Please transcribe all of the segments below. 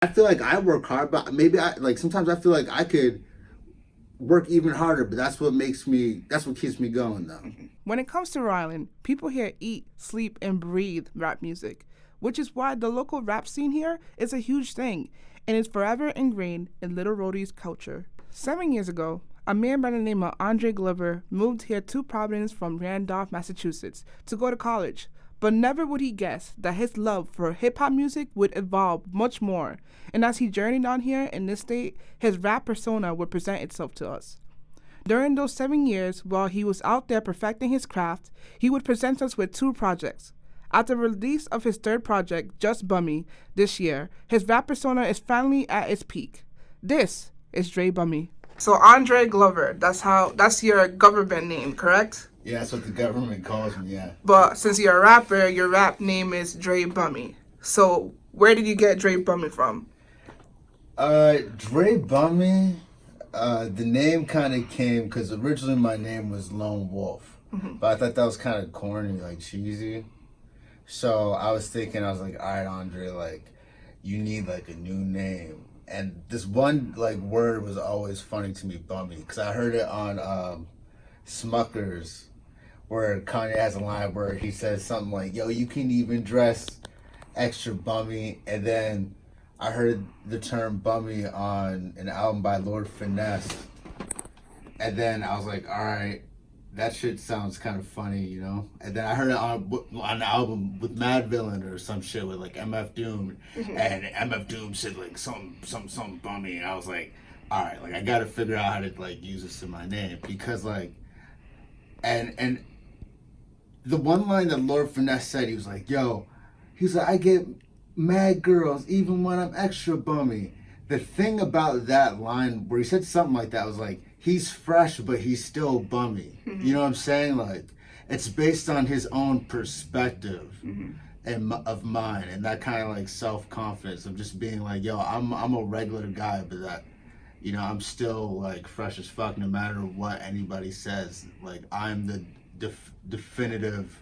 I feel like I work hard, but maybe I like sometimes I feel like I could work even harder, but that's what keeps me going though. When it comes to Rhode Island, people here eat, sleep, and breathe rap music, which is why the local rap scene here is a huge thing and is forever ingrained in Little Rhodey's culture. 7 years ago, a man by the name of Andre Glover moved here to Providence from Randolph, Massachusetts, to go to college. But never would he guess that his love for hip hop music would evolve much more, and as he journeyed on here in this state, his rap persona would present itself to us. During those 7 years, while he was out there perfecting his craft, he would present us with two projects. After the release of his third project, Just Bummy, this year, his rap persona is finally at its peak. This is Dre Bummy. So Andre Glover, that's your government name, correct? Yeah, that's what the government calls me. Yeah. But since you're a rapper, your rap name is Dre Bummy. So where did you get Dre Bummy from? Dre Bummy. The name kind of came because originally my name was Lone Wolf, but I thought that was kind of corny, like cheesy. So I was thinking, I was like, all right, Andre, like, you need like a new name. And this one like word was always funny to me, Bummy, because I heard it on Smuckers, where Kanye has a line where he says something like, "Yo, you can even dress extra bummy," and then I heard the term "bummy" on an album by Lord Finesse, and then I was like, "All right, that shit sounds kind of funny, you know." And then I heard it on an album with Mad Villain or some shit with like MF Doom, and MF Doom said like some bummy, and I was like, "All right, like I got to figure out how to like use this in my name because like." And the one line that Lord Finesse said, he was like, "Yo," he's like, "I get mad girls even when I'm extra bummy." The thing about that line where he said something like that was like, he's fresh, but he's still bummy. You know what I'm saying? Like, it's based on his own perspective and of mine, and that kind of like self confidence of just being like, "Yo, I'm a regular guy, but that." You know, I'm still like fresh as fuck no matter what anybody says. Like, I'm the definitive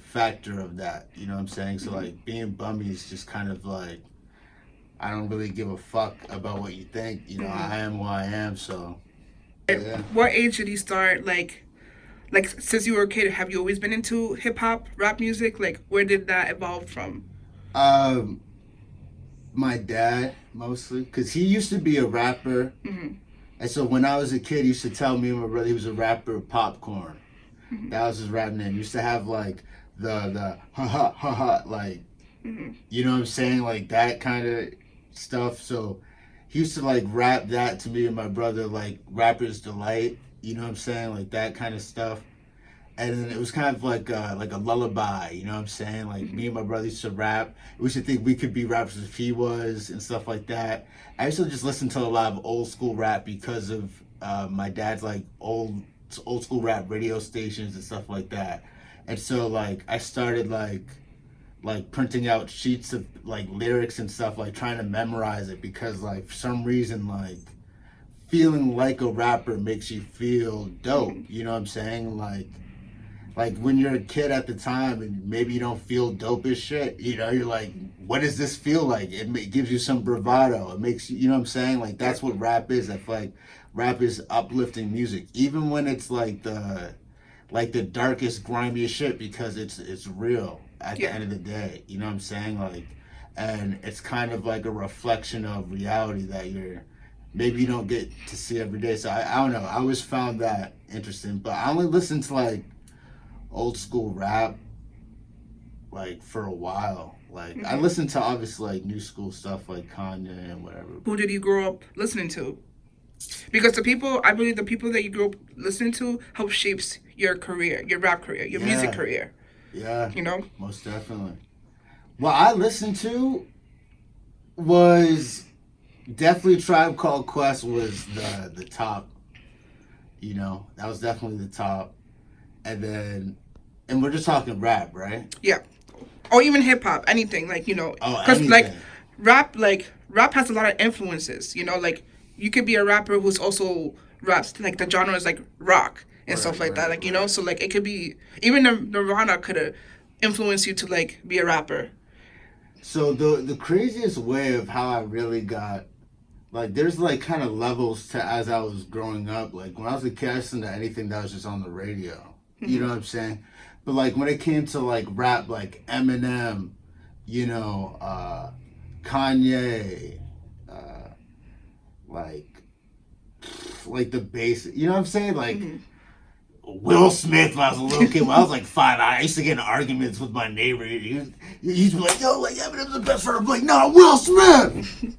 factor of that. You know what I'm saying? So, like, being bummy is just kind of like, I don't really give a fuck about what you think. You know, I am who I am, so. Yeah. What age did you start, like since you were a kid, have you always been into hip hop, rap music? Like, where did that evolve from? Um, my dad, mostly, because he used to be a rapper. And so when I was a kid, he used to tell me and my brother he was a rapper, Popcorn. That was his rap name. He used to have like the ha ha ha ha, like, you know what I'm saying, like that kind of stuff. So he used to like rap that to me and my brother, like Rapper's Delight. You know what I'm saying, like that kind of stuff. And then it was kind of like a lullaby, you know what I'm saying? Like me and my brother used to rap. We used to think we could be rappers if he was and stuff like that. I used to just listen to a lot of old school rap because of my dad's like old school rap radio stations and stuff like that. And so like I started like printing out sheets of like lyrics and stuff, like trying to memorize it because like for some reason like feeling like a rapper makes you feel dope. You know what I'm saying? Like when you're a kid at the time and maybe you don't feel dope as shit, you know, you're like, what does this feel like? It gives you some bravado. It makes you, you know what I'm saying? Like that's what rap is. I feel like rap is uplifting music, even when it's like the darkest, grimiest shit because it's real at the end of the day. You know what I'm saying? Like, and it's kind of like a reflection of reality that maybe you don't get to see every day. So I don't know. I always found that interesting, but I only listen to like old school rap like for a while. Like I listen to obviously like new school stuff like Kanye and whatever. Who did you grow up listening to? Because I believe the people that you grew up listening to help shapes your career, your rap career, your music career. Yeah. You know? Most definitely. What I listened to was definitely Tribe Called Quest was the top. You know, that was definitely the top. And we're just talking rap, right? Yeah. Or even hip hop, anything, like, you know. Oh, Because, anything. rap has a lot of influences, you know, like, you could be a rapper who's also raps, like, the genre is, like, rock and stuff like that, like, you know, so, like, it could be, even Nirvana could have influenced you to, like, be a rapper. So the craziest way of how I really got, like, there's like kind of levels to as I was growing up. Like when I was a kid, I listened to anything that was just on the radio. You know what I'm saying? But like when it came to like rap, like Eminem, you know, Kanye, like the bass. You know what I'm saying? Like Will Smith when I was a little kid. When I was like 5, I used to get in arguments with my neighbor. He's like, yo, like Eminem's the best friend. I'm like, no, Will Smith.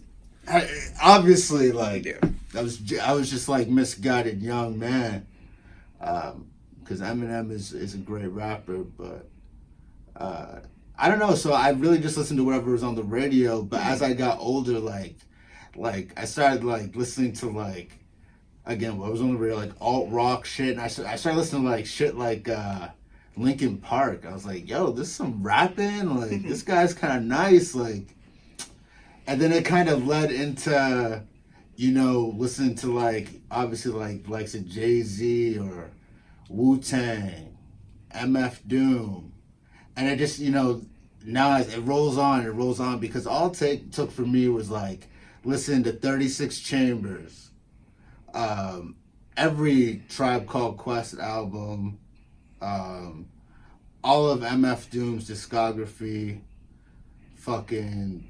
Obviously, like I was just like misguided young man, because Eminem is a great rapper, but I don't know. So I really just listened to whatever was on the radio. But as I got older, like I started like listening to like again what was on the radio, like alt rock shit, and I started listening to like shit like Linkin Park. I was like, yo, this is some rapping. Like this guy's kind of nice, like. And then it kind of led into, you know, listening to like obviously like a Jay-Z or Wu-Tang, MF Doom, and it just, you know, now it rolls on because all it took for me was like listening to 36 Chambers, every Tribe Called Quest album, all of MF Doom's discography, fucking.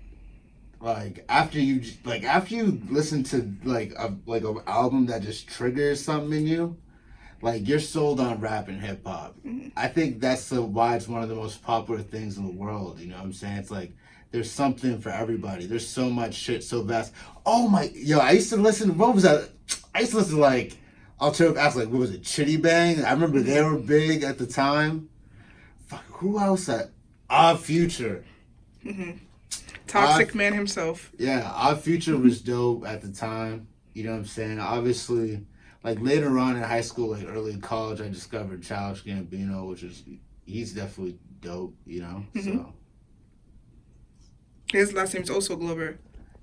Like after you listen to like an album that just triggers something in you, like you're sold on rap and hip hop. I think that's why it's one of the most popular things in the world. You know what I'm saying? It's like there's something for everybody. There's so much shit, so vast. Oh my, yo! I used to listen. What was that? I used to listen to like alternative acts. Like what was it? Chitty Bang. I remember they were big at the time. Fuck, who else? Odd Future. Toxic Man himself. Yeah, Our Future was dope at the time. You know what I'm saying? Obviously, like later on in high school, like early college, I discovered Childish Gambino, he's definitely dope, you know? So. His last name's also Glover.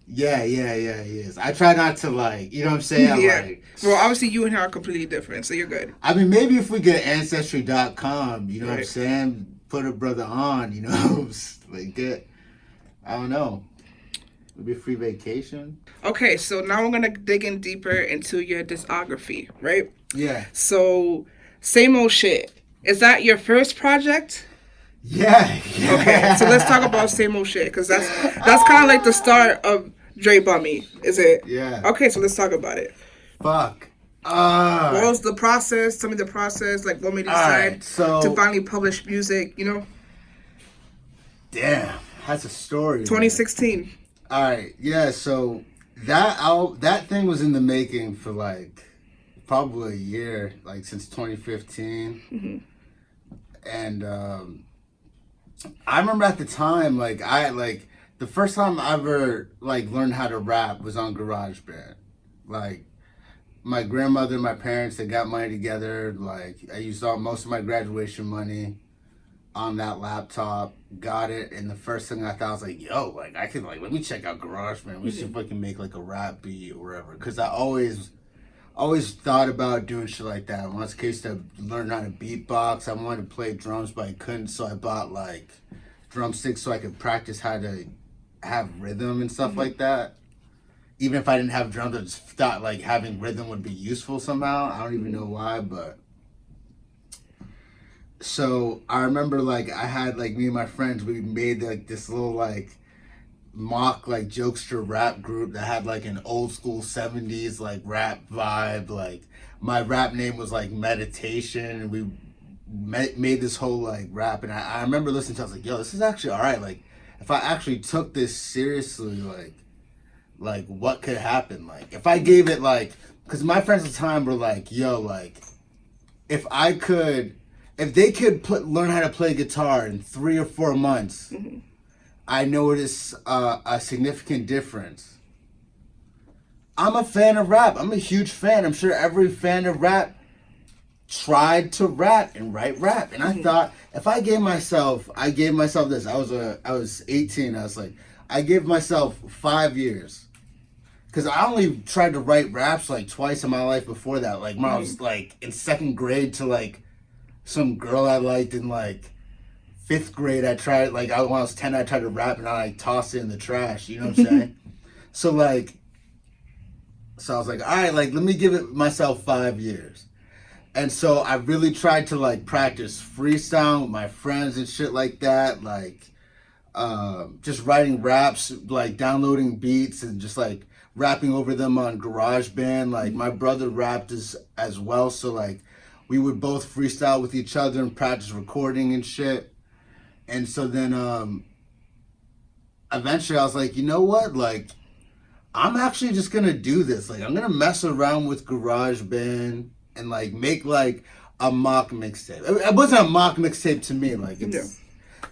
Yeah, he is. I try not to like, you know what I'm saying? Yeah. Like, well, obviously you and her are completely different, so you're good. I mean, maybe if we get Ancestry.com, you know what I'm saying? Put a brother on, you know? Like I don't know. Maybe a free vacation. Okay, so now we're gonna dig in deeper into your discography, right? Yeah. So, Same Old Shit. Is that your first project? Yeah. Okay, so let's talk about Same Old Shit, because that's kind of like the start of Dre Bummy, is it? Yeah. Okay, so let's talk about it. Fuck. What was the process? Tell me the process. Like, what made you decide to finally publish music, you know? Damn. That's a story. 2016. Man. All right, yeah. So that thing was in the making for like probably a year, like since 2015, and I remember at the time, like the first time I ever like learned how to rap was on GarageBand. Like my grandmother, and my parents, they got money together. Like I used most of my graduation money on that laptop, got it, and the first thing I thought was like, yo, like I can like let me check out GarageBand. We should fucking make like a rap beat or whatever. Cause I always thought about doing shit like that. When I was a kid, to learn how to beatbox. I wanted to play drums, but I couldn't, so I bought like drumsticks so I could practice how to have rhythm and stuff like that. Even if I didn't have drums, I just thought like having rhythm would be useful somehow. I don't even know why, but. So I remember like I had like me and my friends, we made like this little like mock like jokester rap group that had like an old school 70s like rap vibe. Like my rap name was like Meditation, and we made this whole like rap, and I remember listening to it, I was like, yo, this is actually alright. Like if I actually took this seriously, like what could happen? Like if I gave it like, because my friends at the time were like, yo, like if they could learn how to play guitar in 3 or 4 months, I notice a significant difference. I'm a fan of rap. I'm a huge fan. I'm sure every fan of rap tried to rap and write rap. And I thought, if I gave myself this. I was 18. I was like, I gave myself 5 years. Because I only tried to write raps like twice in my life before that. Like when I was like in 2nd grade to like some girl I liked in like fifth grade, I tried, like, when I was 10, I tried to rap and I, like, tossed it in the trash. You know what I'm saying? So, like, I was like, all right, like, let me give it myself 5 years. And so I really tried to, like, practice freestyle with my friends and shit like that. Like, just writing raps, like, downloading beats and just, like, rapping over them on GarageBand. Like, my brother rapped as well. So, like, we would both freestyle with each other and practice recording and shit. And so then eventually I was like, you know what? Like, I'm actually just going to do this. Like, I'm going to mess around with GarageBand and, like, make, like, a mock mixtape. It wasn't a mock mixtape to me. Like, it's,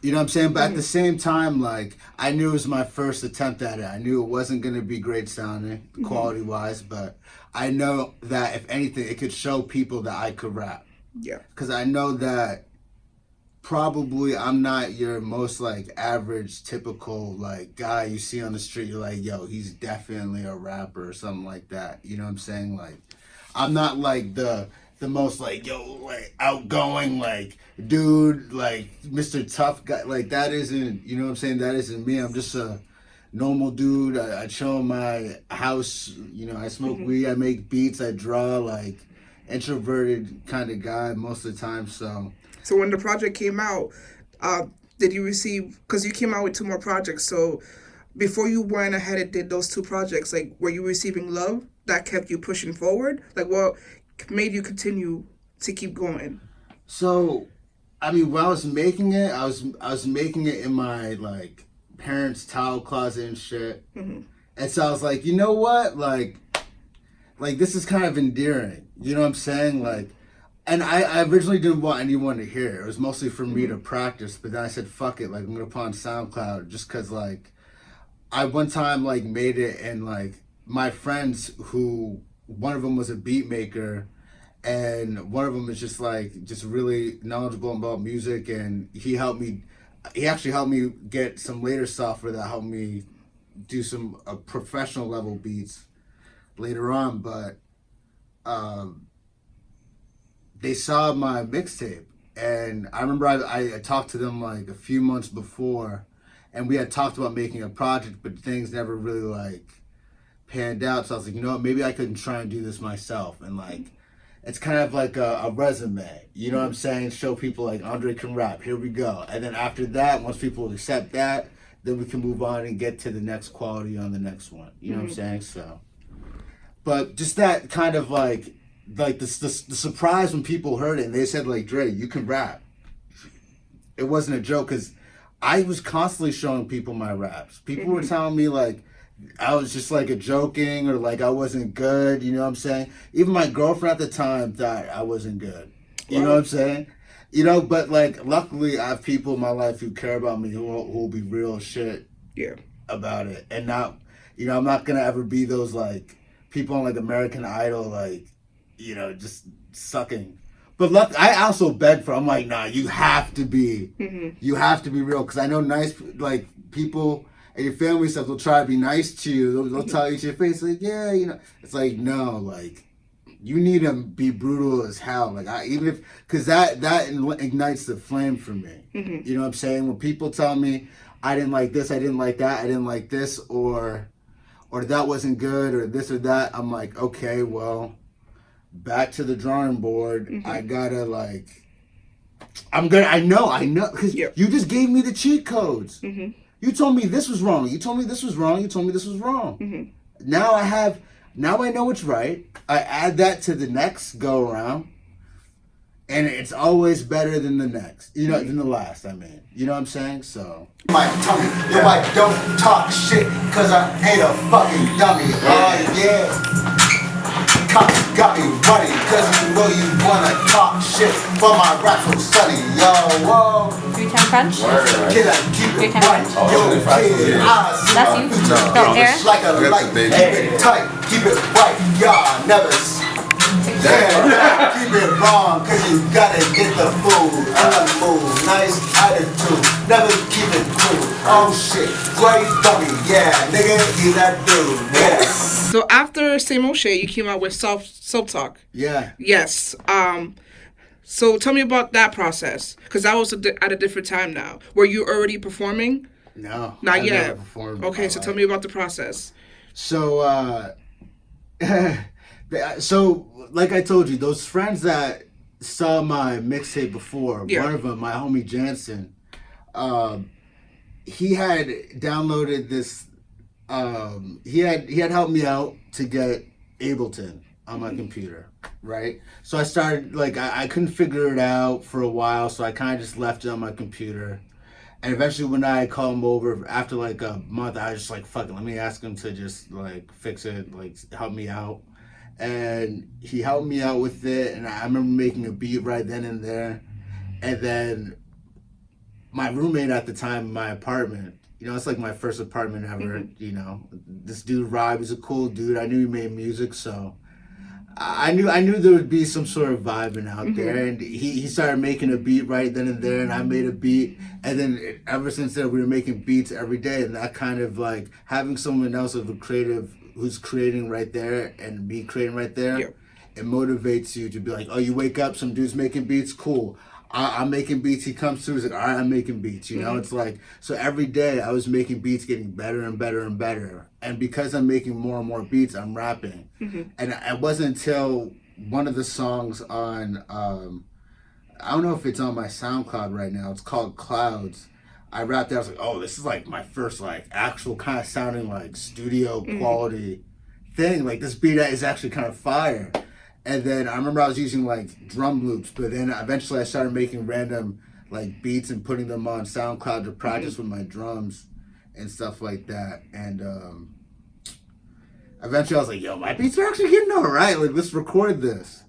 you know what I'm saying? But at the same time, like, I knew it was my first attempt at it. I knew it wasn't going to be great sounding, quality-wise, but I know that, if anything, it could show people that I could rap. Yeah. Because I know that probably I'm not your most, like, average, typical, like, guy you see on the street. You're like, yo, he's definitely a rapper or something like that. You know what I'm saying? Like, I'm not, like, the most, like, yo, like, outgoing, like, dude, like, Mr. Tough guy. Like, that isn't, you know what I'm saying? That isn't me. I'm just a normal dude. I chill in my house. You know, I smoke weed. I make beats. I draw, like, introverted kind of guy most of the time, so... So when the project came out, did you receive, because you came out with 2 more projects, so before you went ahead and did those 2 projects, like, were you receiving love that kept you pushing forward? Like, what made you continue to keep going? So, I mean, when I was making it, I was making it in my, like, parents' towel closet and shit. And so I was like, you know what? Like, this is kind of endearing. You know what I'm saying? Like, and I originally didn't want anyone to hear it. It was mostly for me to practice. But then I said, fuck it. Like, I'm going to put on SoundCloud just because, like, I one time, like, made it and, like, my friends who, one of them was a beat maker and one of them is just, like, just really knowledgeable about music. And he actually helped me get some later software that helped me do some professional level beats later on. But, they saw my mixtape, and I remember I talked to them, like, a few months before, and we had talked about making a project, but things never really, like, panned out. So I was like, you know what, maybe I could try and do this myself. And, like, it's kind of like a resume, you know what I'm saying? Show people, like, Andre can rap, here we go. And then after that, once people accept that, then we can move on and get to the next quality on the next one. You know what I'm saying? So, but just that kind of, like the surprise when people heard it and they said, like, Dre, you can rap. It wasn't a joke, because I was constantly showing people my raps. People were telling me, like, I was just, like, a joking, or, like, I wasn't good, you know what I'm saying? Even my girlfriend at the time thought I wasn't good. You know what I'm saying? You know, but, like, luckily I have people in my life who care about me, who will be real shit about it. And not, you know, I'm not going to ever be those, like, people on, like, American Idol, like, you know, just sucking. But look, I also beg for, I'm like, nah, you have to be real. Because I know nice, like, people and your family stuff, they'll try to be nice to you. They'll tell you to your face, like, yeah, you know. It's like, no, like, you need to be brutal as hell. Like, because that ignites the flame for me. You know what I'm saying? When people tell me, I didn't like this, I didn't like that, I didn't like this, or that wasn't good, or this or that, I'm like, okay, well, back to the drawing board. I gotta, like, I know, because you just gave me the cheat codes. You told me this was wrong. You told me this was wrong. You told me this was wrong. Now I know it's right. I add that to the next go around, and it's always better than the next. You know, than the last. I mean, you know what I'm saying? So my tummy, nobody don't talk shit, cause I ain't a fucking dummy. Oh yeah. Cops got me running, cause you know you wanna talk shit, but my rap so sunny, yo, whoa. 3-10 French? Kid, I keep it right, yo, kid, I see That's my you? future, No, Aaron? like a light, keep it tight, keep it right, y'all never yeah, keep it wrong, cause you gotta get the food, on the move, nice attitude, never keep it cool, oh shit, Dre Bummy, yeah, nigga, he that dude, yeah. So after Same Old Shit, you came out with Self Talk. yeah. Yes. So tell me about that process, because that was at a different time now. Were you already performing? No, Not I've yet. never performed in Okay, my so life. tell me about the process. So, so like I told you, those friends that saw my mixtape before, Yeah. one of them, my homie Jansen, he had downloaded this. He had helped me out to get Ableton on my computer, right? So I started like I couldn't figure it out for a while, so I kind of just left it on my computer. And eventually, when I called him over after like a month, I was just like, "Fuck it, let me ask him to just like fix it, like help me out." And he helped me out with it, and I remember making a beat right then and there. And then my roommate at the time in my apartment, it's like my first apartment ever. This dude Rob, he's a cool dude. I knew he made music, so I knew there would be some sort of vibing out there, and he started making a beat right then and there, and I made a beat, and then ever since then we were making beats every day, and that kind of like having someone else of a creative who's creating right there and me creating right there, Yeah. it motivates you to be like, oh, you wake up, some dude's making beats, cool. I'm making beats. He comes through. He's like, all right, I'm making beats. It's like, so every day I was making beats, getting better and better and better. And because I'm making more and more beats, I'm rapping. And it wasn't until one of the songs on, I don't know if it's on my SoundCloud right now. It's called Clouds. I rapped that. I was like, oh, this is like my first like actual kind of sounding like studio quality thing. Like this beat is actually kind of fire. And then I remember I was using like drum loops, but then eventually I started making random like beats and putting them on SoundCloud to practice with my drums and stuff like that. And eventually I was like, yo, my beats are actually getting all right. Like, let's record this.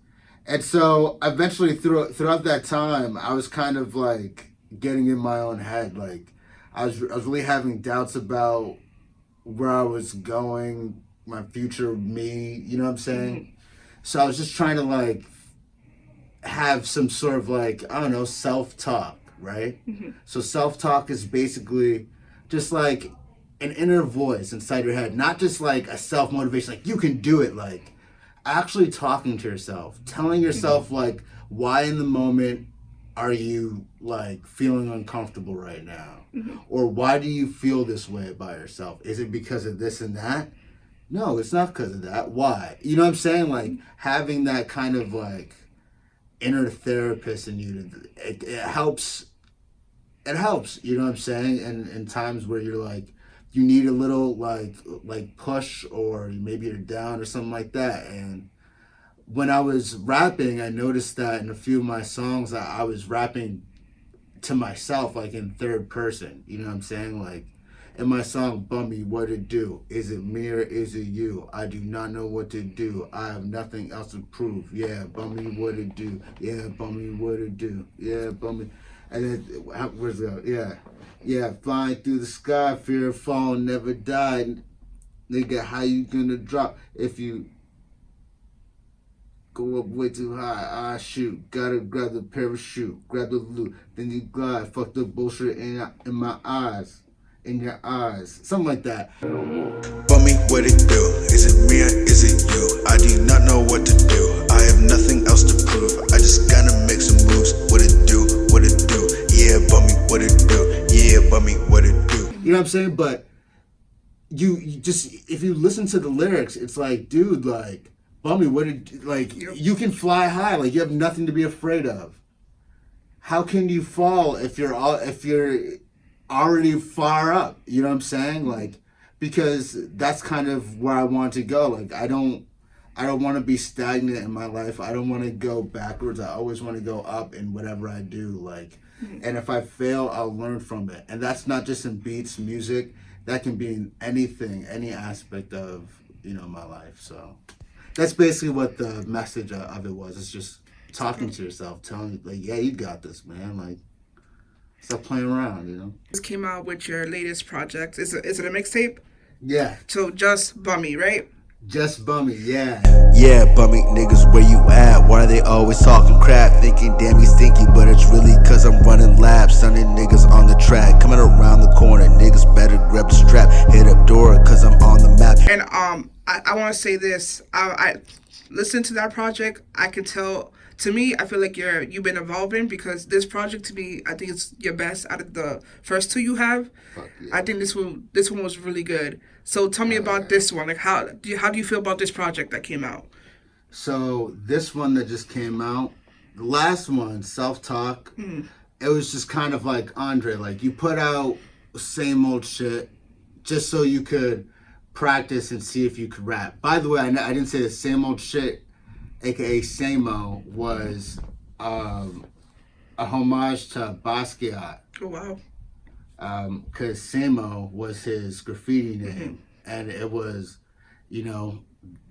And so eventually throughout that time, I was kind of like getting in my own head. Like I was really having doubts about where I was going, my future me, you know what I'm saying? So I was just trying to like have some sort of like, I don't know, self-talk, right? So self-talk is basically just like an inner voice inside your head, not just like a self-motivation, like you can do it, like actually talking to yourself, telling yourself like, why in the moment are you like feeling uncomfortable right now? Or why do you feel this way about yourself? Is it because of this and that? No, it's not because of that. Why? You know what I'm saying? Like having that kind of like inner therapist in you, it helps. It helps. You know what I'm saying? And in times where you're like, you need a little like push, or maybe you're down or something like that. And when I was rapping, I noticed that in a few of my songs, I was rapping to myself, like in third person. You know what I'm saying? Like, in my song, Bummy, what it do? Is it me or is it you? I do not know what to do. I have nothing else to prove. Yeah, Bummy, what it do? Yeah, Bummy, what it do? Yeah, Bummy. And then, where's that? Yeah, flying through the sky, fear of falling, never died. Nigga, how you gonna drop if you go up way too high? I shoot. Gotta grab the parachute, grab the loot, then you glide. Fuck the bullshit in my eyes. In your eyes, something like that. Bummy, what it do? Is it me or is it you? I do not know what to do. I have nothing else to prove. I just gotta make some moves. What it do? What it do? Yeah, Bummy, what it do? Yeah, Bummy, what it do? You know what I'm saying? But you just, if you listen to the lyrics, it's like, dude, like, Bummy, what it, like, you can fly high. Like, you have nothing to be afraid of. How can you fall if you're already far up? You know what I'm saying? Like, because that's kind of where I want to go. Like, I don't want to be stagnant in my life. I don't want to go backwards. I always want to go up in whatever I do. Like, and if I fail, I'll learn from it. And that's not just in beats, music. That can be in anything, any aspect of, my life. So that's basically what the message of it was. It's just talking to yourself, telling you, like, yeah, you got this, man. Like, stop playing around, Just came out with your latest project. Is it a mixtape? Yeah. So just Bummy, right? Just Bummy, yeah. Yeah, Bummy, niggas, where you at? Why are they always talking crap? Thinking, damn, he's stinky, but it's really cause I'm running laps. Stunning niggas on the track, coming around the corner. Niggas better grab the strap, hit up Dora, cause I'm on the map. And I want to say this. I listened to that project. I could tell to me, I feel like you've been evolving because this project to me, I think it's your best out of the first two you have. Fuck yeah. I think this one was really good. So tell me about this one. Like how do you feel about this project that came out? So this one that just came out, the last one, Self Talk, it was just kind of like Andre, like you put out same old shit just so you could practice and see if you could rap. By the way, I didn't say the same old shit, aka Samo, was a homage to Basquiat. Oh wow. Because Samo was his graffiti name, and it was, you know,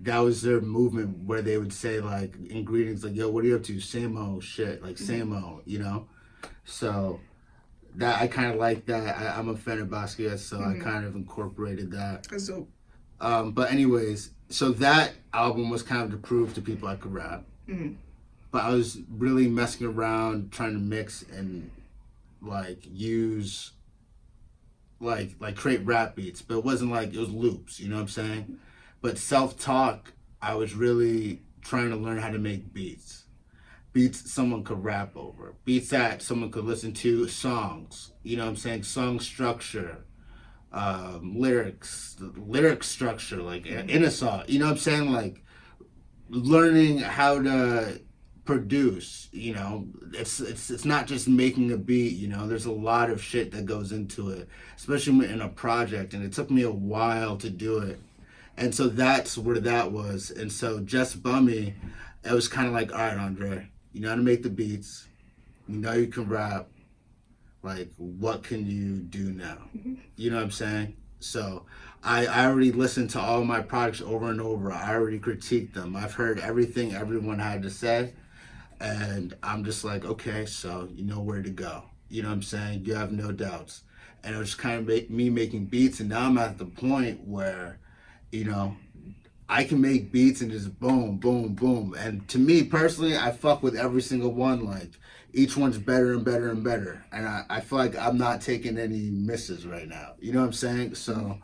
that was their movement where they would say like in greetings like, yo, what are you up to? Samo shit, like Samo, you know? So that I kind of like that. I'm a fan of Basquiat, so I kind of incorporated that. That's dope. But anyways, so that album was kind of to prove to people I could rap. But I was really messing around trying to mix and like use like create rap beats, but it wasn't like it was loops, you know what I'm saying? But Self-Talk, I was really trying to learn how to make beats. Beats someone could rap over. Beats that someone could listen to, songs, you know what I'm saying? Song structure, lyric structure, like in a song, you know what I'm saying? Like learning how to produce, you know, it's not just making a beat, you know, there's a lot of shit that goes into it, especially in a project, and it took me a while to do it. And so that's where that was. And so Just Bummy, it was kind of like, all right, Andre, you know how to make the beats, you know you can rap, like what can you do now? You know what I'm saying? So I already listened to all my products over and over. I already critiqued them. I've heard everything everyone had to say. And I'm just like, okay, so you know where to go. You know what I'm saying? You have no doubts. And it was kind of me making beats. And now I'm at the point where, you know, I can make beats and just boom, boom, boom. And to me personally, I fuck with every single one. Like each one's better and better and better. And I feel like I'm not taking any misses right now. You know what I'm saying? So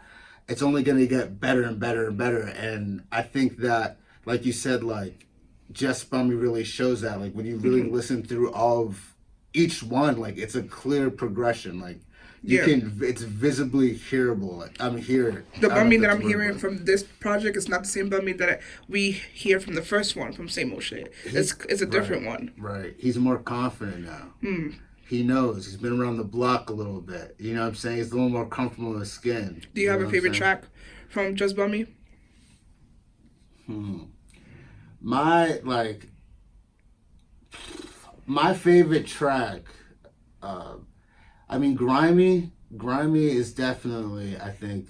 it's only going to get better and better and better. And I think that, like you said, like, Just Bummy really shows that. Like when you really listen through all of each one, like it's a clear progression. Like you can, it's visibly hearable. Like I'm here. The Bummy that I'm hearing from this project is not the same Bummy that we hear from the first one from Same Old Shit. It's a different one. Right. He's more confident now. He knows. He's been around the block a little bit. You know what I'm saying? He's a little more comfortable in his skin. Do you have a favorite track from Just Bummy? My favorite track, I mean, Grimy is definitely, I think,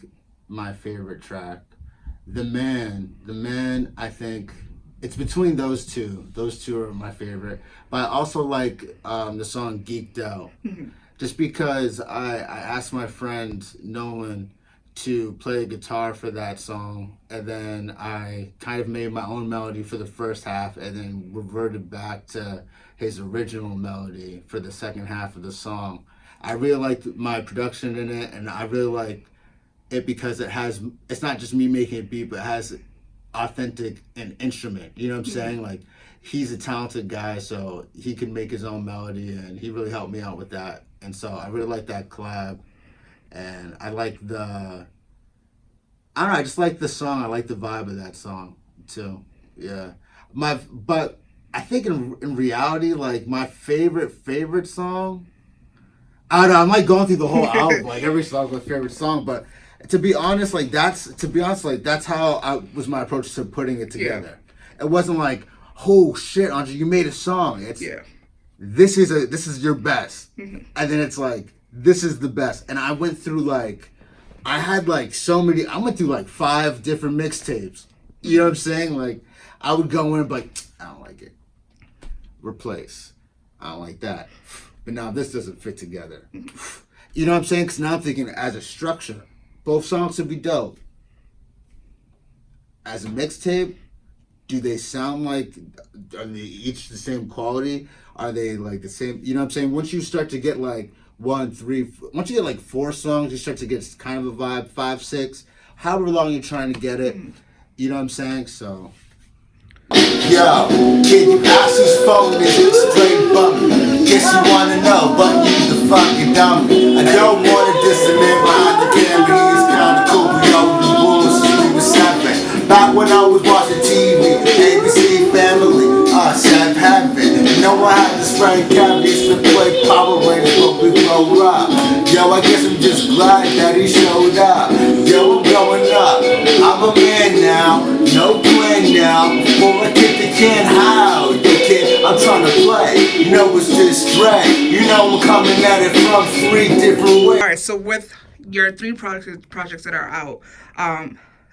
my favorite track. The Man, I think, it's between those two. Those two are my favorite. But I also like the song Geeked Out. Just because I asked my friend Nolan to play guitar for that song, and then I kind of made my own melody for the first half and then reverted back to his original melody for the second half of the song. I really liked my production in it, and I really like it because it's not just me making a beat, but it has authentic an instrument, you know what I'm saying? Like he's a talented guy, so he can make his own melody, and he really helped me out with that. And so I really like that collab. And I like I just like the song. I like the vibe of that song too. Yeah. But I think in reality, like my favorite song, I don't know, I'm like going through the whole album, like every song's my favorite song, but to be honest, that's how was my approach to putting it together. Yeah. It wasn't like, oh shit, Andre, you made a song. It's this is your best. And then it's like, this is the best. And I went through I went through like 5 different mixtapes. You know what I'm saying? Like I would go in and be like, I don't like it. Replace. I don't like that. But now this doesn't fit together. You know what I'm saying? Because now I'm thinking as a structure, both songs would be dope. As a mixtape, do they sound like, are they each the same quality? Are they like the same? You know what I'm saying? Once you start to get like 1, 3, once you get like 4 songs, you start to get kind of a vibe, 5, 6, however long you're trying to get it. You know what I'm saying? So Yo, kid, you ask whose phone is Is Dre Bummy? Guess you wanna know, but you the fucking dummy. I don't wanna diss a man behind the camera. He is kinda cool. We all the rules since we was 7. Back when I was watching TV, ABC Family, us have heaven. You know I had this friend Kev used to play Power Rangers, but we grow up. Yo, I guess I'm just glad that he showed up. Yo, I'm growing up. I'm a man now, no plan now. Before I kick the can, how? Yo, kid, I'm trying to play. You know it's just Dre. You know I'm coming at it from 3 different ways. All right, so with your 3 projects that are out,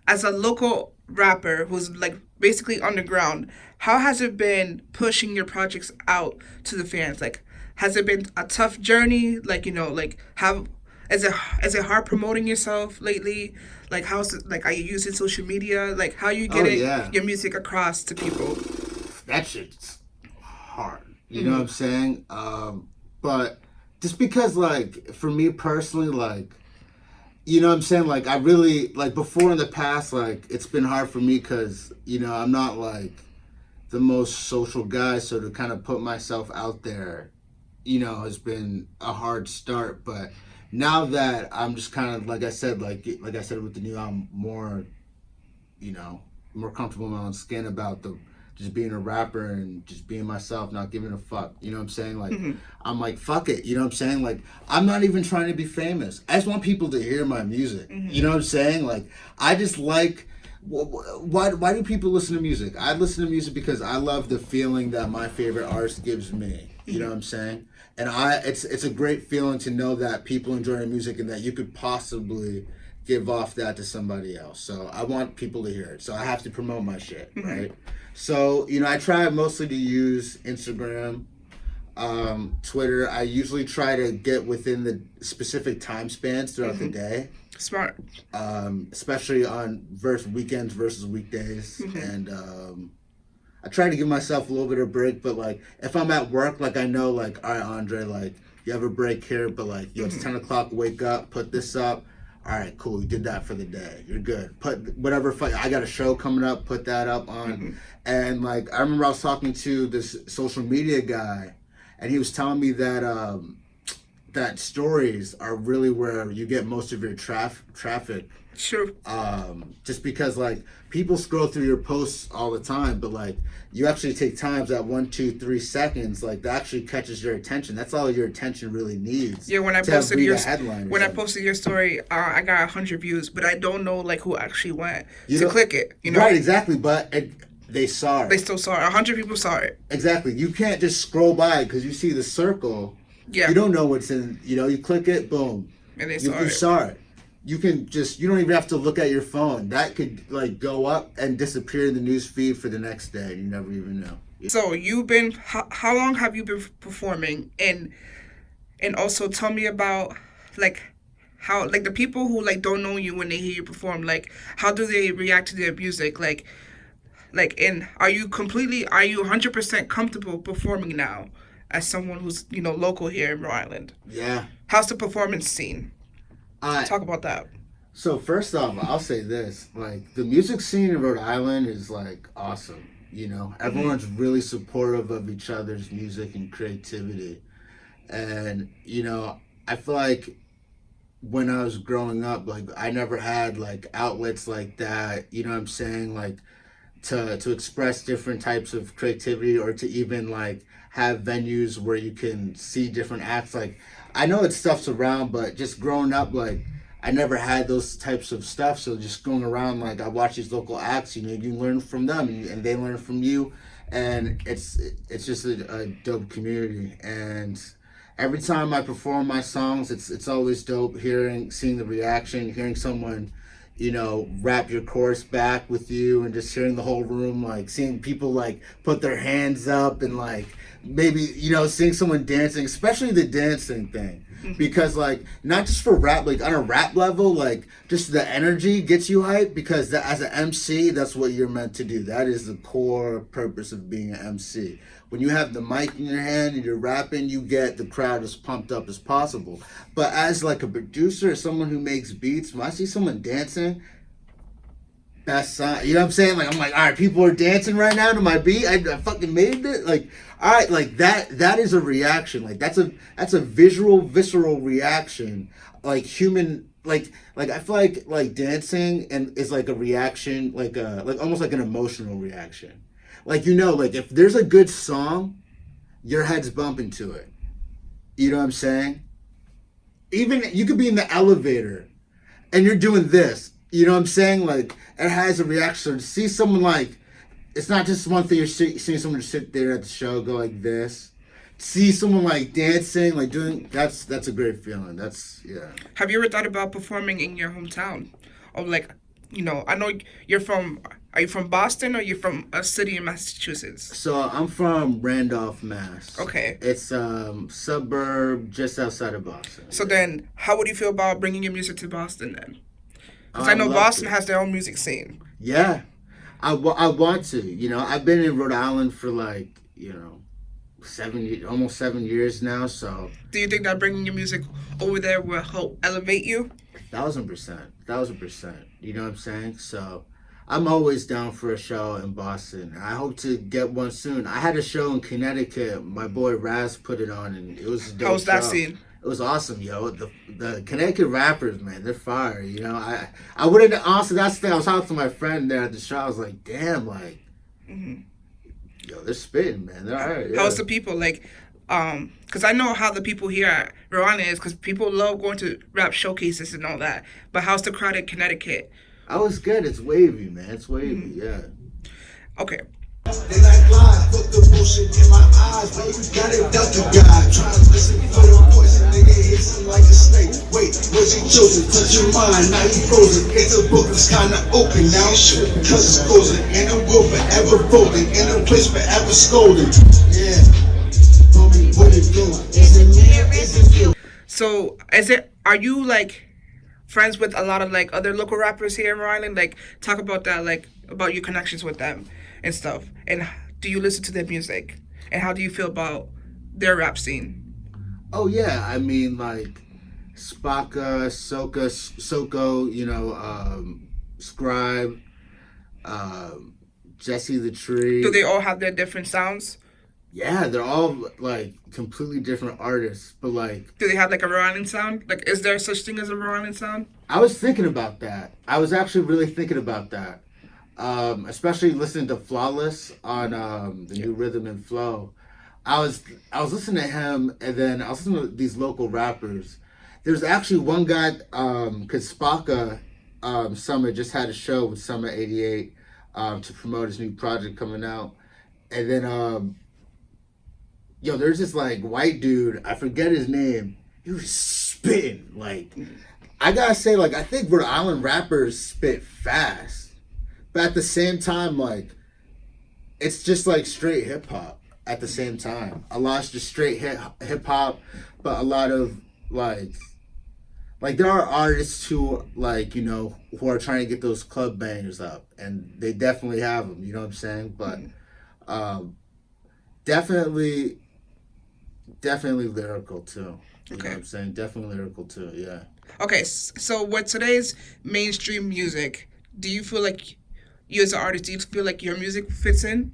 as a local rapper who's like basically underground, how has it been pushing your projects out to the fans? Like, has it been a tough journey? Like, like how is it hard promoting yourself lately? Like, how's it, like, are you using social media? Like, how are you getting your music across to people? That shit's hard. You know what I'm saying? But just because, like, for me personally, like, you know what I'm saying? Like, I really, like, before in the past, like, it's been hard for me because, I'm not, like, the most social guy. So to kind of put myself out there, has been a hard start. But now that I'm just kind of, like I said with the new album, more comfortable in my own skin about just being a rapper and just being myself, not giving a fuck. You know what I'm saying? Like, I'm like, fuck it. You know what I'm saying? Like, I'm not even trying to be famous. I just want people to hear my music. You know what I'm saying? Like, I just like, why do people listen to music? I listen to music because I love the feeling that my favorite artist gives me. You know what I'm saying? And it's a great feeling to know that people enjoy your music and that you could possibly give off that to somebody else. So I want people to hear it. So I have to promote my shit, right? So, I try mostly to use Instagram, Twitter. I usually try to get within the specific time spans throughout the day. Smart. Especially on weekends versus weekdays. And I try to give myself a little bit of break, but like if I'm at work, like I know, like, all right, Andre, like you have a break here, but like, it's 10 o'clock, wake up, put this up. All right, cool, you did that for the day. You're good. Put whatever, I got a show coming up, put that up on. And like, I remember I was talking to this social media guy, and he was telling me that that stories are really where you get most of your traffic. Sure. Just because like people scroll through your posts all the time, but like you actually take times at 1, 2, 3 seconds, like that actually catches your attention. That's all your attention really needs. Yeah, when I posted I posted your story, I got 100 views, but I don't know like who actually went to click it. Right, exactly. But they saw it. They still saw it. 100 people saw it. Exactly. You can't just scroll by because you see the circle. Yeah. You don't know what's in. You click it, boom, and you saw it. You can you don't even have to look at your phone. That could like go up and disappear in the news feed for the next day. And you never even know. So you've been, how long have you been performing? And also tell me about like how, like the people who like don't know you when they hear you perform, like how do they react to their music? Like, and are you 100% comfortable performing now as someone who's, local here in Rhode Island? Yeah. How's the performance scene? Talk about that. So first off, I'll say this: like the music scene in Rhode Island is like awesome. Everyone's really supportive of each other's music and creativity, and I feel like when I was growing up, like I never had like outlets like that. You know what I'm saying? Like to express different types of creativity, or to even like have venues where you can see different acts. Like I know it's stuff's around, but just growing up, like I never had those types of stuff. So just going around, like I watch these local acts, you learn from them and they learn from you. And it's just a dope community. And every time I perform my songs, it's always dope seeing the reaction, hearing someone, rap your chorus back with you, and just hearing the whole room, like seeing people like put their hands up and like maybe, seeing someone dancing, especially the dancing thing. Because like not just for rap, like on a rap level, like just the energy gets you hyped, because as an MC, that's what you're meant to do. That is the core purpose of being an MC. When you have the mic in your hand and you're rapping, you get the crowd as pumped up as possible. But as like a producer, someone who makes beats, when I see someone dancing, best song. You know what I'm saying? Like I'm like, all right, people are dancing right now to my beat. I fucking made it. Like, all right, like that is a reaction. Like that's a visual, visceral reaction. Like human, like I feel like dancing and is like a reaction, like almost like an emotional reaction. Like like if there's a good song, your head's bumping to it. You know what I'm saying? Even you could be in the elevator and you're doing this. You know what I'm saying? Like it has a reaction. To see someone like, it's not just one thing you're seeing someone sit there at the show go like this. See someone like dancing, like doing that's a great feeling. That's yeah. Have you ever thought about performing in your hometown? Or like, I know you're from. Are you from Boston or you're from a city in Massachusetts? So I'm from Randolph, Mass. Okay. It's suburb just outside of Boston. So then, how would you feel about bringing your music to Boston then? Because I know Boston has their own music scene. Yeah, I want to. I've been in Rhode Island for like almost 7 years now. So do you think that bringing your music over there will help elevate you? 1,000%. You know what I'm saying? So I'm always down for a show in Boston. I hope to get one soon. I had a show in Connecticut. My boy Raz put it on, and it was a dope How was that show. scene? It was awesome, yo. The Connecticut rappers, man, they're fire. I wouldn't honestly. That's the thing. I was talking to my friend there at the show. I was like, damn, like, yo, they're spitting, man. They're alright. Yeah. How's the people like? Because I know how the people here at Rhode Island is. Because people love going to rap showcases and all that. But how's the crowd in Connecticut? I was good. It's wavy, man. It's wavy, yeah. Okay. Then I glide, put the bullshit in my eyes. When you got it, that's the guy. Trying to listen for the poison, nigga hissing like a snake. Wait, was he chosen? Touch your mind, now you frozen. It's a book that's kinda open now. Cause it's frozen in a world forever folding, in a place forever scolding. Yeah. Homie, what it do? Is it me or is it you? So, are you like friends with a lot of like other local rappers here in Rhode Island? Like, talk about that, like about your connections with them and stuff. And do you listen to their music? And how do you feel about their rap scene? Oh yeah, I mean like Spaka, Soko, Scribe, Jesse the Tree. Do they all have their different sounds? Yeah, they're all like completely different artists, but like, Do they have like a Rhode Island sound? Like, is there such thing as a Rhode Island sound? I was thinking about that. I was actually really thinking about that. Especially listening to Flawless on the new Rhythm and Flow. I was listening to him, and then I was listening to these local rappers. There's actually one guy, cause Spaka Summer just had a show with Summer 88 to promote his new project coming out, and then there's this like white dude, I forget his name. He was spitting like, I gotta say, like, I think Rhode Island rappers spit fast, but at the same time, like, it's just like straight hip hop. At the same time, a lot's just straight hip hop, but a lot of like there are artists who who are trying to get those club bangers up, and they definitely have them. You know what I'm saying? But definitely lyrical too. You know what I'm saying? Definitely lyrical too. Yeah. Okay, so with today's mainstream music, do you feel like you as an artist, do you feel like your music fits in?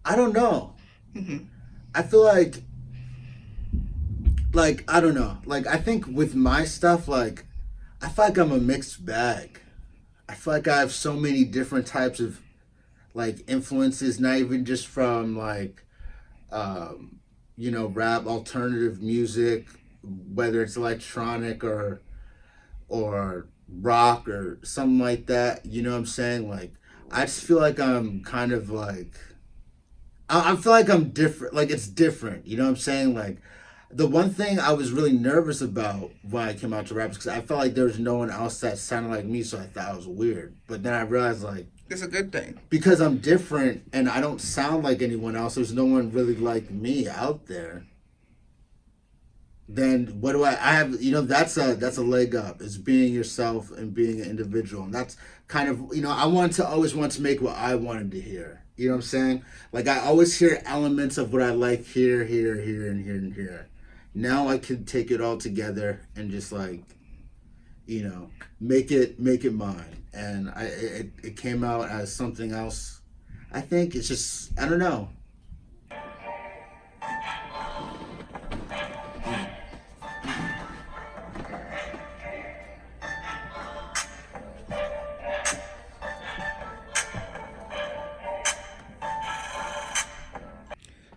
I don't know. I feel like I don't know. Like, I think with my stuff, like, I feel like I'm a mixed bag. I feel like I have so many different types of like influences, not even just from like rap, alternative music, whether it's electronic or rock or something like that. You know what I'm saying? Like, I just feel like I'm kind of like, I feel like I'm different. Like, it's different. You know what I'm saying? Like, the one thing I was really nervous about when I came out to rap is because I felt like there was no one else that sounded like me, so I thought I was weird. But then I realized, like, it's a good thing. Because I'm different and I don't sound like anyone else, there's no one really like me out there. Then what do I have, that's a leg up, is being yourself and being an individual. And that's kind of, I always want to make what I wanted to hear. You know what I'm saying? Like, I always hear elements of what I like here, and here, and here. Now I can take it all together and just like, make it mine. And it came out as something else. I think it's just, I don't know.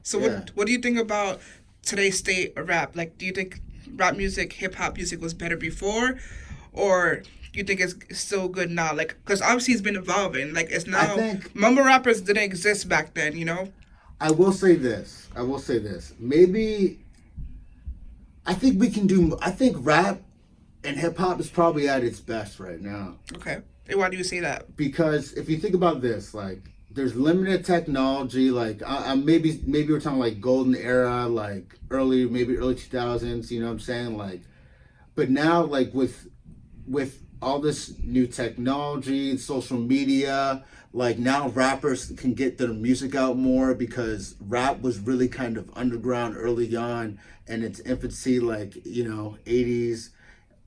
So what do you think about today's state of rap? Like, do you think rap music, hip hop music was better before, or do you think it's still good now? Like, because obviously it's been evolving. Like, it's now mumble rappers didn't exist back then. I will say this. Maybe I think we can do. I think rap and hip hop is probably at its best right now. Okay. And why do you say that? Because if you think about this, like, there's limited technology. Like, maybe we're talking like golden era, like early 2000s. You know what I'm saying? Like, but now, like, with all this new technology, social media, like, now rappers can get their music out more, because rap was really kind of underground early on in its infancy, like, 80s,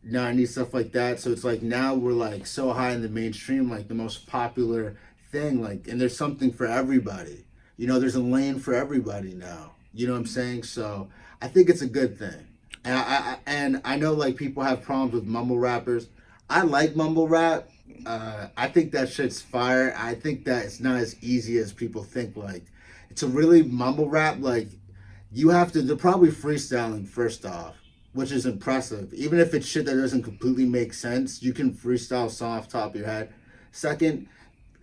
90s, stuff like that. So it's like now we're like so high in the mainstream, like the most popular thing, like, and there's something for everybody. There's a lane for everybody now. You know what I'm saying? So I think it's a good thing. And I know, like, people have problems with mumble rappers. I like mumble rap. I think that shit's fire. I think that it's not as easy as people think. Like, it's a really mumble rap. Like, they're probably freestyling first off, which is impressive. Even if it's shit that doesn't completely make sense, you can freestyle a song off the top of your head. Second,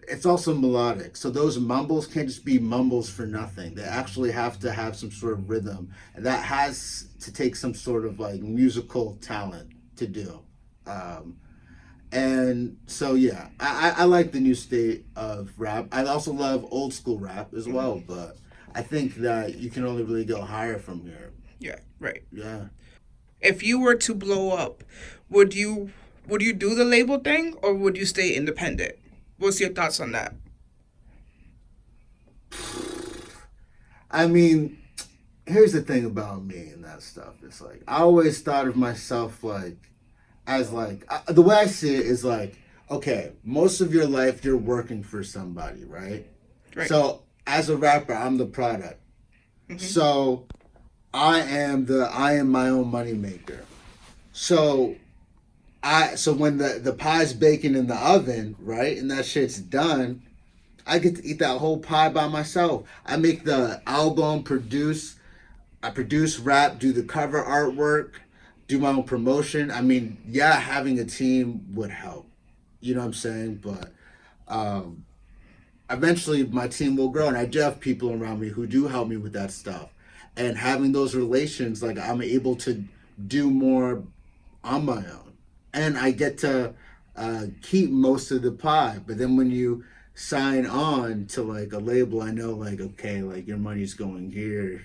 it's also melodic. So those mumbles can't just be mumbles for nothing. They actually have to have some sort of rhythm. And that has to take some sort of, like, musical talent to do. And so, yeah, I like the new state of rap. I also love old school rap as well, but I think that you can only really go higher from here. Yeah, right. Yeah. If you were to blow up, would you do the label thing, or would you stay independent? What's your thoughts on that? I mean, here's the thing about me and that stuff. It's like, I always thought of myself, like, as, like, the way I see it is like, okay, most of your life you're working for somebody, right? Right. So as a rapper, I'm the product. Mm-hmm. So I am my own money maker. So when the pie's baking in the oven, right, and that shit's done, I get to eat that whole pie by myself. I make the album, I produce, rap, do the cover artwork, do my own promotion. I mean, yeah, having a team would help. You know what I'm saying? But eventually my team will grow, and I do have people around me who do help me with that stuff. And having those relations, like, I'm able to do more on my own. And I get to keep most of the pie. But then when you sign on to, like, a label, I know, like, okay, like, your money's going here,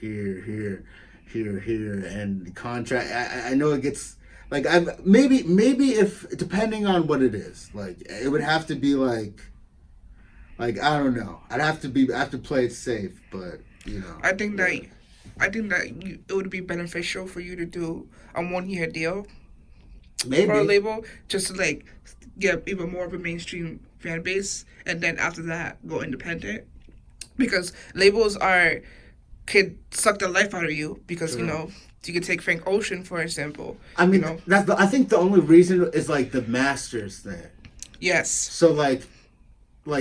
and the contract. I know it gets, like, maybe if, depending on what it is, like, it would have to be like I don't know. I have to play it safe, but I think that it would be beneficial for you to do a 1-year deal. Maybe. For a label, just to, like, get even more of a mainstream fan base, and then after that go independent, because labels could suck the life out of you, because you could take Frank Ocean for example. I mean, I think the only reason is, like, the masters thing. Yes. So like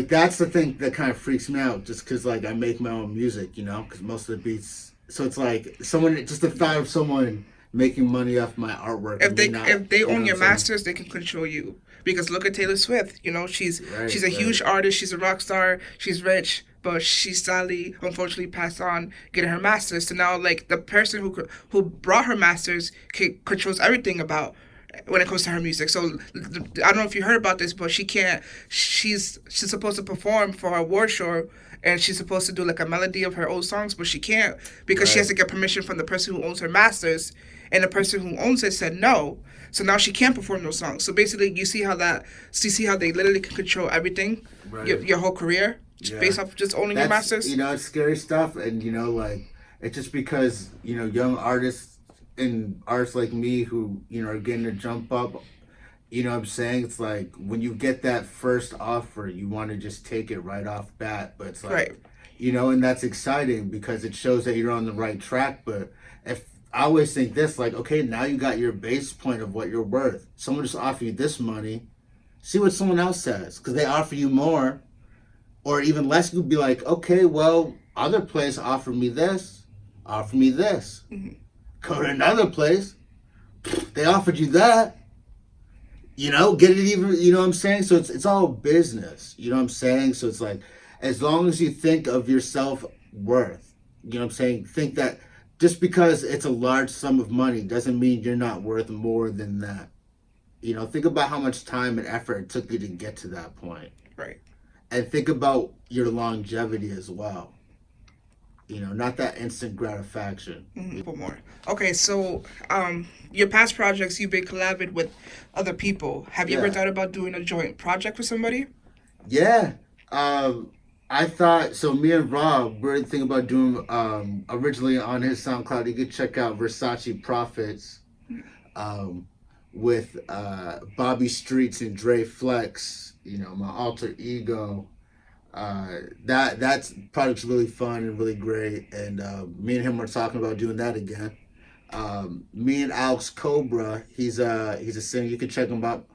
that's the thing that kind of freaks me out, just because, like, I make my own music, because most of the beats. So it's like just the thought of someone making money off my artwork. If they own your masters, they can control you. Because look at Taylor Swift. She's a huge artist. She's a rock star. She's rich, but she sadly, unfortunately, passed on getting her masters. So now, like, the person who brought her masters controls everything about when it comes to her music. So I don't know if you heard about this, but she can't. She's supposed to perform for her award show, and she's supposed to do, like, a melody of her old songs, but she can't, because she has to get permission from the person who owns her masters. And the person who owns it said no, so now she can't perform those songs. So basically, you see how they literally can control everything, your whole career, based off just owning your masters. It's scary stuff, and like, it's just because young artists and artists like me who are getting to jump up, You know what I'm saying? It's like when you get that first offer, you want to just take it right off bat. But it's like, Right. you know, and that's exciting because it shows that you're on the right track. But if I always think this, like, okay, now you got your base point of what you're worth. Someone just offer you this money. See what someone else says. Because they offer you more or even less. You'd be like, okay, well, other place offered me this. Offer me this. Go to another place. They offered you that. You know, get it even, you know what I'm saying? So it's all business, you know what I'm saying? So it's like, as long as you think of your self-worth, you know what I'm saying? Think that just because it's a large sum of money doesn't mean you're not worth more than that. You know, think about how much time and effort it took you to get to that point. Right. And think about your longevity as well. You know, not that instant gratification. More. Okay, so your past projects, you've been collaborating with other people. Have you ever Yeah. thought about doing a joint project with somebody? Yeah. I thought, so me and Rob, we're thinking about doing, originally on his SoundCloud, you could check out Versace Profits with Bobby Streets and Dre Flex, you know, my alter ego. That's project's really fun and really great. And me and him were talking about doing that again. Me and Alex Cobra, he's a singer. You can check him out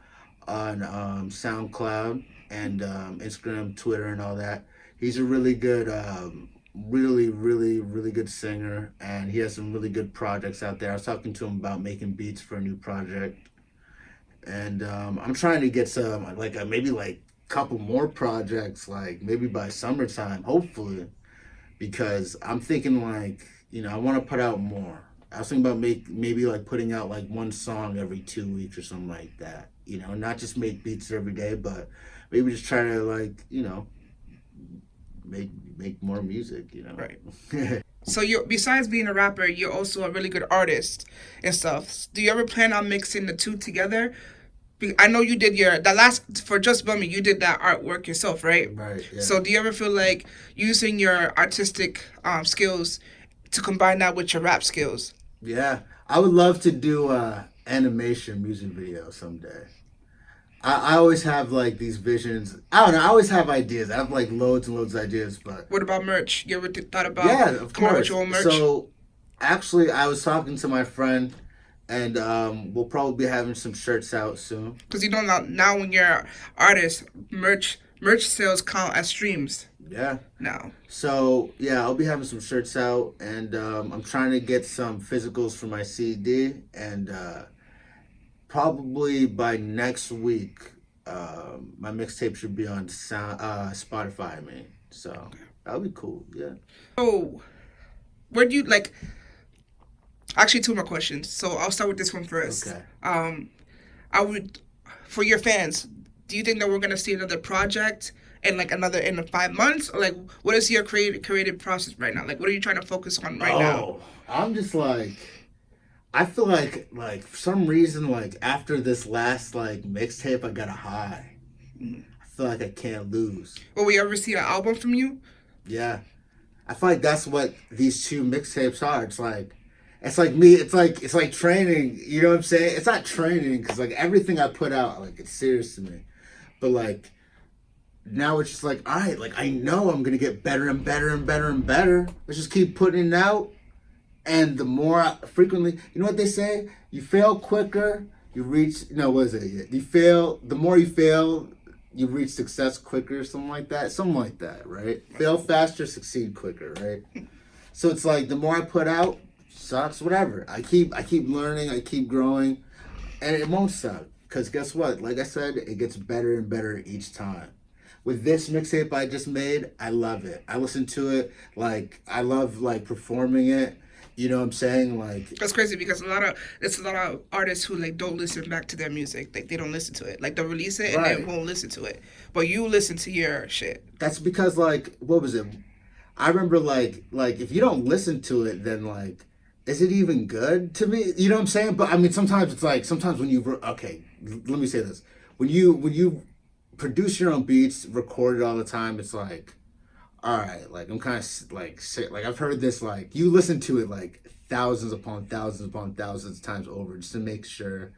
on SoundCloud and Instagram, Twitter, and all that. He's a really good, really good singer, and he has some really good projects out there. I was talking to him about making beats for a new project, and I'm trying to get some maybe like couple more projects, like maybe by summertime, hopefully, because I'm thinking like, you know, I want to put out more. I was thinking about maybe like putting out like one song every 2 weeks or something like that. You know, not just make beats every day, but maybe just try to like, you know, make more music. You know, Right. So you, besides being a rapper, you're also a really good artist and stuff. Do you ever plan on mixing the two together? I know you did the last for Just Bummy. You did that artwork yourself, right? Right. Yeah. So do you ever feel like using your artistic skills to combine that with your rap skills? Yeah, I would love to do animation music video someday. I always have like these visions. I don't know. I always have ideas. I have like loads and loads of ideas, but What about merch? You ever thought about yeah, of coming out with course. your own merch? So actually, I was talking to my friend, and we'll probably be having some shirts out soon. Because you know now when you're an artist, merch sales count as streams Yeah. now. So yeah, I'll be having some shirts out, and I'm trying to get some physicals for my CD, and probably by next week, my mixtape should be on Spotify. I mean, so that'll be cool. Yeah. So, where do you like? Actually, two more questions. So I'll start with this one first. Okay. I would, for your fans, do you think that we're gonna see another project in like in 5 months, or like what is your creative process right now? Like, what are you trying to focus on right now? Oh, I'm just like, I feel like for some reason, like after this last like mixtape, I got a high. I feel like I can't lose. Will we ever see an album from you? Yeah, I feel like that's what these two mixtapes are. It's like me. It's like training. You know what I'm saying? It's not training because like everything I put out, like it's serious to me. But like now it's just like, all right, like I know I'm gonna get better and better and better and better. Let's just keep putting it out. And the more frequently, you know what they say? You fail quicker, you reach. No, what is it? You fail. The more you fail, you reach success quicker. Something like that, right? Fail faster, succeed quicker, right? So it's like the more I put out, sucks, whatever. I keep learning, I keep growing, and it won't suck. Cause guess what? Like I said, it gets better and better each time. With this mixtape I just made, I love it. I listen to it, like I love like performing it. You know what I'm saying? Like That's crazy because there's a lot of artists who like don't listen back to their music. Like they don't listen to it. Like they'll release it and Right. they won't listen to it. But you listen to your shit. that's because like what was it? I remember like if you don't listen to it, then like is it even good to me? You know what I'm saying? But I mean sometimes it's like when you okay, let me say this. When you produce your own beats, record it all the time, it's like all right, like I'm kind of like sick. Like I've heard this, like you listen to it like thousands upon thousands upon thousands of times over just to make sure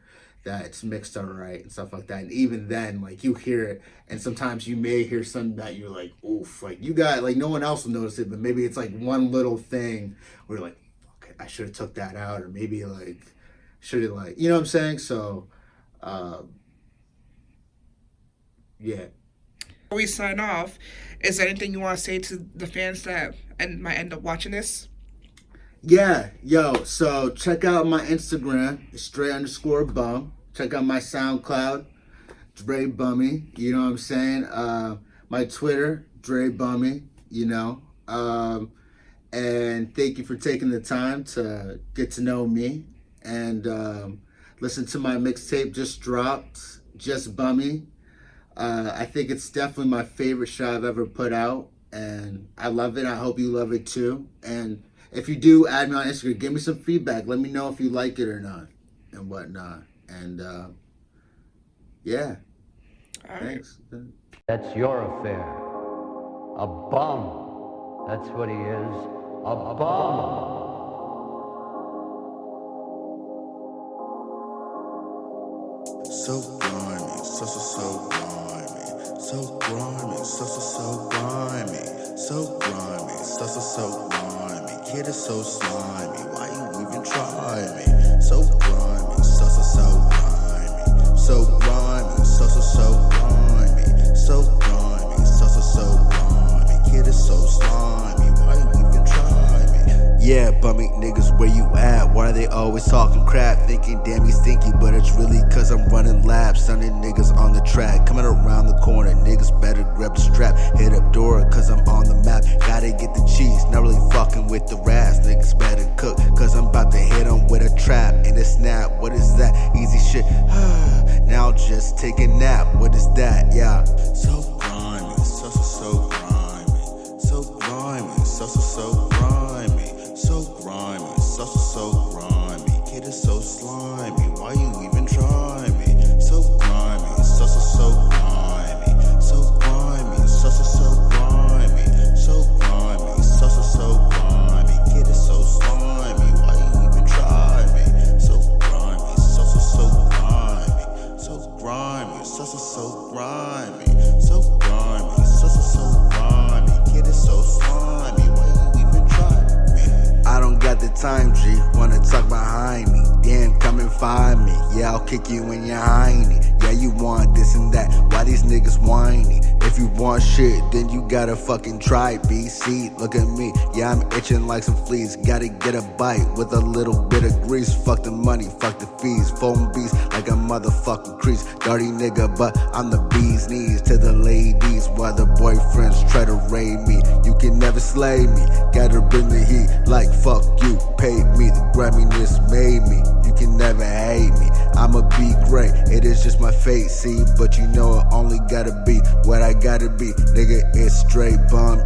that it's mixed alright and stuff like that. And even then, like, you hear it, and sometimes you may hear something that you're like, oof, like, you got, like, no one else will notice it, but maybe it's like one little thing where you're like, fuck, I should have took that out, or maybe like, should have, like, you know what I'm saying? So, yeah. Before we sign off, is there anything you want to say to the fans that might end up watching this? Yeah, yo, so check out my Instagram, it's Dre_Bum. Check out my SoundCloud, Dre Bummy, you know what I'm saying? My Twitter, Dre Bummy, you know. And thank you for taking the time to get to know me. And listen to my mixtape just dropped, Just Bummy. I think it's definitely my favorite shot I've ever put out. And I love it. I hope you love it too. And if you do, add me on Instagram. Give me some feedback. Let me know if you like it or not and whatnot. And yeah. All right. Thanks. That's your affair. A bum. That's what he is. A bum. So grimy, so grimy, so grimy, so grimy, so grimy, so grimy. Kid is so slimy. Why you even try me? So grimy, so grimy, so grimy, so grimy, so grimy, so grimy. Kid is so slimy. Why you even try me? Yeah, bummy niggas, where you at? Why are they always talking crap? Thinking damn he's stinky, but it's really cause I'm running laps. Stunning niggas on the track, coming around the corner. Niggas better grab the strap, hit up door cause I'm on the map. Gotta get the cheese, not really fucking with the rats. Niggas better cook cause I'm about to hit them with a trap. And a snap, what is that? Easy shit. Now just take a nap, what is that? Yeah. So grimy, so grimy, so grimy, so grimy, so grimy, so grimy. Kid is so slimy, why you even try me? So grimy, so grimy, so grimy, so grimy, so grimy, so grimy. Kid is so slimy, why you even try me? So grimy, so grimy, so grimy, so grimy, so grimy, so grimy. Kid is so slimy, why you even try me? I don't got the time, G. Wanna talk behind me? Damn, come and find me. Yeah, I'll kick you in your hiney. Yeah, you want this and that. Why these niggas whiny? If you want shit, then you gotta fucking try. BC, look at me. Yeah, I'm itching like some fleas. Gotta get a bite with a little bit of grease. Fuck the money, fuck the fees. Phone beast like a motherfucking crease. Dirty nigga, but I'm the bee's knees to the ladies while the boyfriends try to raid me. You can never slay me. Gotta bring the heat like fuck you. Paid me, the Grammyness made me. You can never hate me. I'ma be great, it is just my fate, see. But you know it only gotta be what I gotta be. Nigga, it's straight bum,